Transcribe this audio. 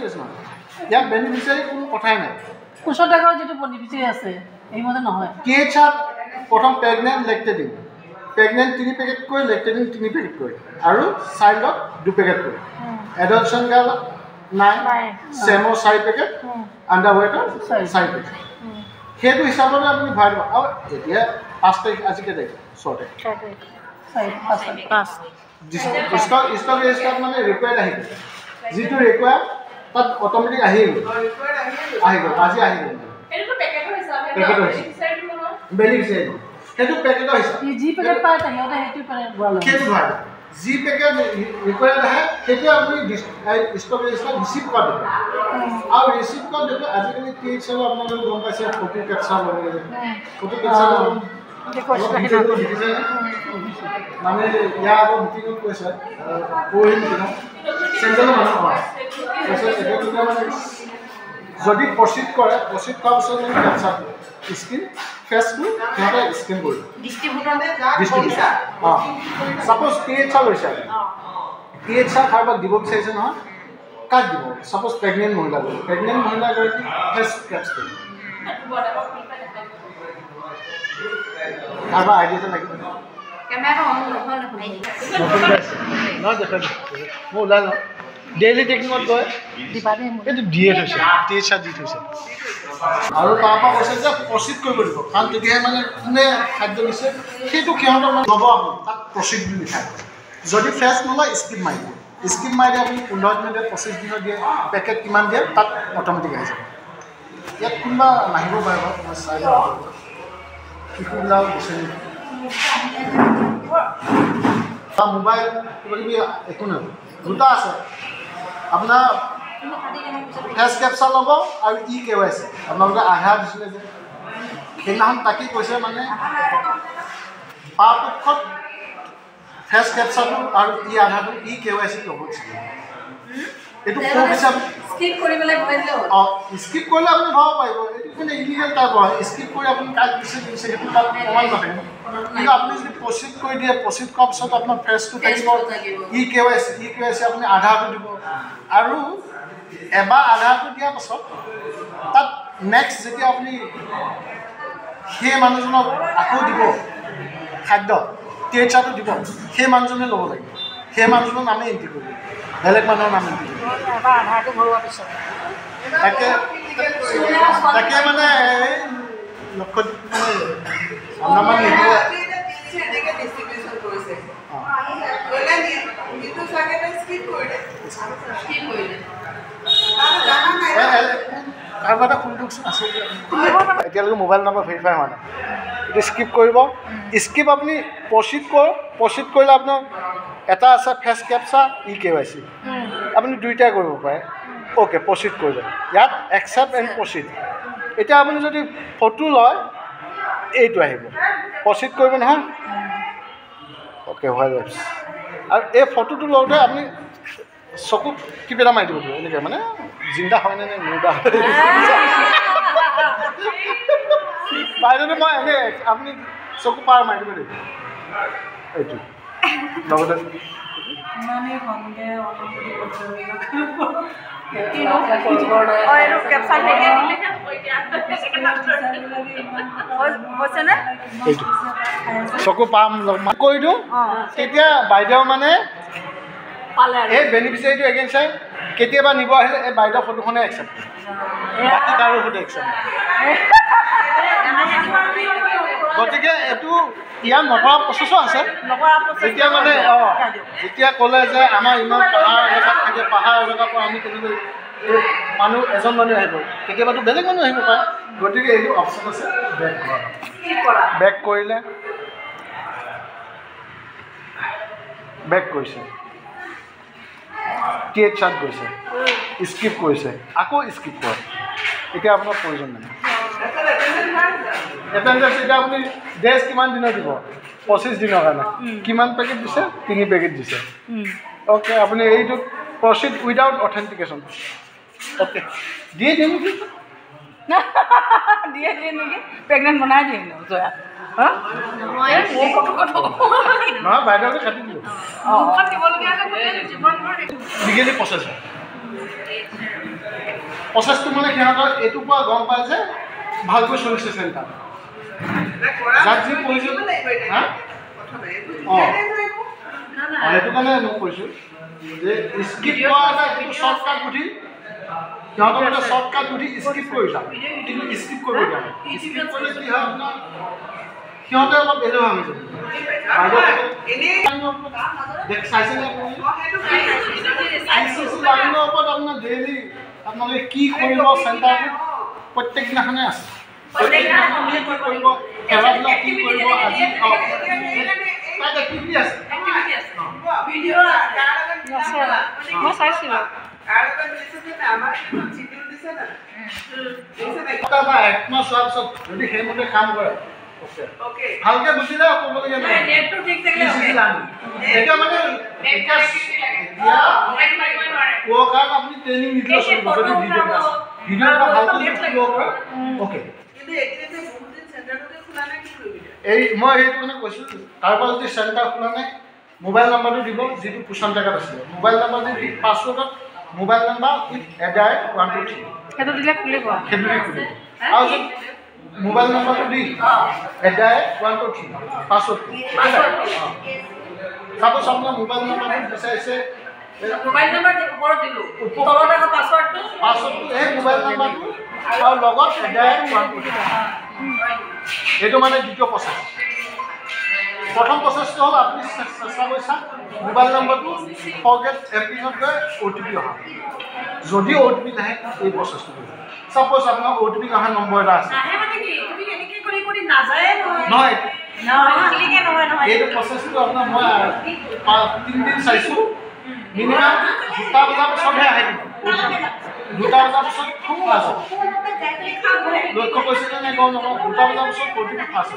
cash নহয় ইয়াত beneficiary কোনো কথাই নাই কুশল টেকৰ যিটো বেনিফিচিয়াৰী আছে এইমতে নহয় THR প্ৰথম প্ৰেগনেণ্ট লেক্টেটিন প্ৰেগনেণ্ট 3 পেকেট কৰি লেক্টেটিন 3 পেকেট কৰি আৰু চাইল্ডক 2 পেকেট কৰি এডলচন গাৰ্লক 9 সেমো 4 পেকেট আণ্ডাৰৱেটৰ 4 পেকেট সেইটো হিচাপতে আপুনি ভৰাই দিব আৰু এতিয়া 5 তাৰিখ আজি কেই তাৰিখ 6 তাৰিখ ষ্টক ৰেজিষ্টাৰত মানে ৰিকুৱাৰ্ড আহিব যিটো ৰিকুৱাৰ্ড তাত অট'মেটিক আহি গ'ল আজি আহি গ'ল এইটো পেকেটৰ হিচাপে বেনিফিচিয়াৰী সেইটো পেকেটৰ হিচাপ যি পেকেট পায় তাহতে সেইটো পেকেট ভৰালে সেইটো ভৰাই যি পেকেট ৰিকুৱাৰ্ড আহে সেইটো আপুনি ষ্টক ৰেজিষ্টাৰত ৰিচিভ কৰা দিব আৰু ৰিচিভ কৰা দিব আজিকালি THR আপোনালোকে গম পাইছে ফটো কেপচাৰ ল'ব ফটো কেপচাৰ মানে ইয়াৰ আগৰ মিটিঙত কৈছে পৰহি মিটিঙত চেণ্ট্ৰেলৰ মানুহ হয় যদি প্ৰচিড কৰা পিছত মানে কেপচাৰ স্ক্ৰীন ফেচটো সিহঁতে স্ক্ৰীন কৰিব ছাপ'জ THR লৈছে THR কাৰোবাক দিব বিচাৰিছে নহয় কাক দিব ছাপ'জ প্ৰেগনেণ্ট মহিলাগৰাকী ফেচ কেপছ কৰিব কাৰোবাৰ আইডিয়াটো লাগিব নহয় দেখা মই ওলাই লওঁ ডেইলি টেকনিকত গৈ এইটো দিয়ে থৈছে THR দি থৈছে আৰু তাৰপৰা কৈছে যে প্ৰচিড কৰিব দিব কাৰণ তেতিয়াহে মানে কোনে খাদ্য দিছে সেইটো সিহঁতৰ মানে ল'ব আপুনি তাত প্ৰচিড বুলি লিখা যদি ফ্ৰেছ নলয় স্কিপ মাৰি দিয়ে আপুনি 15 দিনতে 25 দিনত দিয়ে পেকেট কিমান দিয়ে তাত অট'মেটিক আহি যাব ইয়াত কোনোবা নাহিব পাৰিব মই চাই লওঁ শিশুবিলাক বিচাৰি মোবাইল কিবা কিবি একো নহয় দুটা আছে আপোনাৰ ফেচ কেপচাৰ ল'ব আৰু KYC আপোনালোকে আধাৰ দিছিলে যে সেইদিনাখন তাকেই কৈছে মানে পৰাপক্ষত ফেচ কেপচাৰটো আৰু আধাৰটো KYC ল'ব দিছিলে এইটো প্ৰুফ হিচাপে স্কিপ কৰিলে আপুনি ভৰাব পাৰিব এইটো মানে ইলিগেল টাইপ হয় স্কিপ কৰি আপুনি কাক দিছে সেইটো তাত প্ৰমাণ নাথাকে কিন্তু আপুনি যদি প্ৰচিড কৰি দিয়ে প্ৰচিড কৰাৰ পিছত আপোনাৰ ফেচটো থাকিব KYC আপুনি আধাৰটো দিব আৰু এবাৰ আধাৰটো দিয়াৰ পাছত তাত নেক্সট যেতিয়া আপুনি সেই মানুহজনক আকৌ দিব খাদ্য THRটো দিব সেই মানুহজনে ল'ব লাগিব সেই মানুহজনৰ নামে এণ্ট্ৰি কৰিব বেলেগ মানুহৰ নাম এণ্ট্ৰি কৰিব আধাৰটো ভৰোৱাৰ পিছত তাকে মানে লক্ষ্য মানে কাৰোবাৰ এটা ফোনটো আছে এতিয়ালৈকে মোবাইল নম্বৰ ভেৰিফাই হোৱা নাই এইটো স্কিপ কৰিব স্কিপ আপুনি প্ৰচিড কৰিলে আপোনাৰ এটা আছে ফেচ কেপচাৰ KYC আপুনি দুইটাই কৰিব পাৰে অ'কে প্ৰচিড কৰিলে ইয়াত একচেপ্ট এণ্ড প্ৰচিড এতিয়া আপুনি যদি ফটো লয় এইটো আহিব প্ৰচিড কৰিব নহয় অ'কে হোৱাই যাইছে আৰু এই ফটোটো লওঁতে আপুনি চকুত টিপ এটা মাৰি দিব এনেকৈ মানে জিন্দা হয়নে নে মুৰ্দা হয় বাইদেউটো মই এনেই আপুনি চকু পাৰ মাৰি দিব দেই এইটো লগতে চকু পাম কৰি দিওঁ তেতিয়া বাইদেউ মানে এই বেনিফিচিয়াৰীটো এগেইন চাই কেতিয়াবা নিব আহিলে এই বাইদেউ ফটোখনে একচেপ্ট বাকী কাৰো ফটো একচেপ্ট গতিকে এইটো ইয়াৰ নকৰা প্ৰচেছো আছে যেতিয়া মানে যেতিয়া ক'লে যে আমাৰ ইমান পাহাৰ এলেকাত থাকে পাহাৰ এলেকাৰ পৰা আমি কেনেকৈ মানুহ এজন মানুহ আহিব কেতিয়াবাতো বেলেগ মানুহ আহিব পাৰে গতিকে এইটো অপশ্যন আছে বেক কৰিলে বেক কৰিছে THR গৈছে স্কিপ কৰিছে আকৌ স্কিপ কৰে এতিয়া আপোনাৰ প্ৰয়োজন নাই এটেণ্ডেঞ্চ এতিয়া আপুনি ড্ৰেছ কিমান দিনৰ দিব 25 দিনৰ কাৰণে কিমান পেকেট দিছে 3 পেকেট দিছে অ'কে আপুনি এইটো প্ৰচিড উইদাউট অথেণ্টিকেশ্যন অ'কে দিয়ে নেকি প্ৰেগনেণ্ট বনাই দিয়ে জয়া নহয় বাইদেউকে কাটি দিলোঁ লিগেলি প্ৰচেছ হয় প্ৰচেছটো মানে সিহঁতৰ এইটোৰ পৰা গম পায় যে ভালকৈ চলিছে চেণ্টাৰ যাক যি কৰিছোঁ হা অঁ সেইটো কাৰণে মই কৈছোঁ যে স্কিপ কৰা এটা এইটো শ্বৰ্টকাট বুদ্ধি সিহঁতৰ মানে শ্বৰ্টকাট বুদ্ধি স্কিপ কৰি যাওঁ কিন্তু স্কিপ কৰিব নোৱাৰে স্কিপ কৰিলে কি হয় আপোনাৰ সিহঁতে অলপ এলেহুৱা হৈ যাব চাইছেনে লাইনৰ ওপৰত আপোনাৰ ডেইলি আপোনালোকে কি কৰিব চেণ্টাৰটো প্ৰত্যেক দিনাখনে আছে প্ৰত্যেক দিনাখনে কি কৰিব খেলাবিলাক কি কৰিব আজি তাত এক্টিভিটি আছে মই চাইছিলোঁ একমাহ চোৱাৰ পিছত যদি সেইমতে কাম কৰে ভালকে বুজিলে ক'বলগীয়া নহয় এতিয়া মানে কাৰণে আপুনি ট্ৰেইনিং নিদিলেও চলিব যদি ভিডিঅ' এটা ভালকৈ শিকিব পাৰে অ'কে এই মই সেইটো মানে কৈছোঁ কাৰোবাৰ যদি চেণ্টাৰ খোলা নাই মোবাইল নাম্বাৰটো দিব যিটো কুশ্যন টেগত আছিলে মোবাইল নাম্বাৰটো দি পাছৱৰ্ডত মোবাইল নাম্বাৰ উইথ @123 সেইটো দিলে খুলিব সেইটো দি খুলিব আৰু যদি মোবাইল নাম্বাৰটো দি @123 পাছৱৰ্ডটো চাপ'জ আপোনাৰ মোবাইল নাম্বাৰটো বিচাৰিছে মোবাইল নাম্বাৰ ওপৰত দিলোঁ তলত আকৌ পাছৱৰ্ডটো এই মোবাইল নাম্বাৰটো আৰু লগত @123 এইটো মানে দ্বিতীয় প্ৰচেছ প্ৰথম প্ৰচেছটো হ'ল আপুনি চেষ্টা কৰি চাওক মোবাইল নম্বৰটো ফৰগেট এপ্লিকেশ্যনত গৈ OTP অহা যদি OTP নাহে এই প্ৰচেছটো কৰিব ছাপ'জ আপোনাৰ OTP অহা নম্বৰ এটা আছে নহয় এইটো প্ৰচেছটো আপোনাৰ মই 3 দিন চাইছোঁ মিনিমাম 2টা বজাৰ পিছতহে আহে কিন্তু 2টা বজাৰ পিছত খুব ফাষ্ট লক্ষ্য কৰিছিলে নে গম নাপাওঁ 2টা বজাৰ পিছত OTP ফাষ্ট